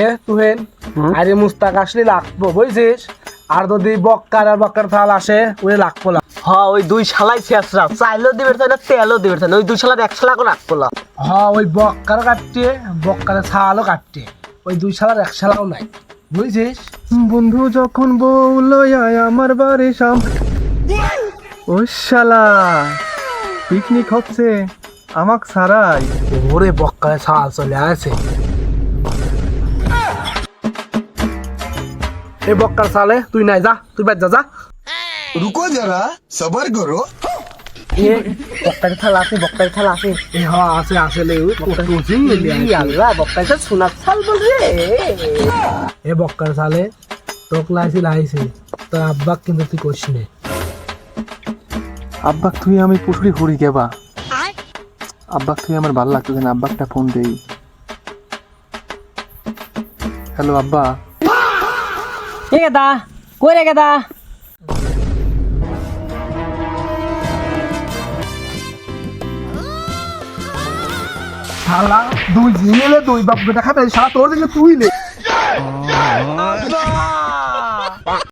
এ তুহেন আরে মুস্তাক আসলে লাগবো বুঝছিস, আর যদি বক্কার থাল আসে ওই লাগবো না। হ্যাঁ ওই দুই শালাই শেষরা চাইলেও দিবে না তেলও দিবে না, ওই দুই শালার এক শালা করে রাখবো না। হ্যাঁ ওই বক্কারও কাটতে বক্কারের ছালও কাটতে, ওই দুই শালার এক শালাও নাই বুঝছিস। বন্ধু যখন বললো আমার বাড়ি ও শালা পিকনিক হচ্ছে আমাক ছাড়াই। ওরে বক্কারের ছাল চলে আসে, এই বক্কার ছালে তুই নাই যা, তুই বাদ যা। रुको जरा सबर करो। এ বক্কারি থালা আছে, বক্কারি থালা আছে। এ হ্যাঁ আছে আসলে আল্লাহ বক্কারি থাল সোনার থাল বলবে। এ বক্কার ছালে তোক লাইছি তোর আব্বাক কিন্তু তুই করিস নে। আব্বাক তুই আমি পুটুরি হরি গেবা, আব্বাক তুই আমার ভালো লাগতো না, আব্বাকটা ফোন দেই। হ্যালো আব্বা। এ গেদা কই রে গেদা? শালা দুই জিনেলে দুই বাপ বেটা খাবে, শালা তোর দিকে তুই লে।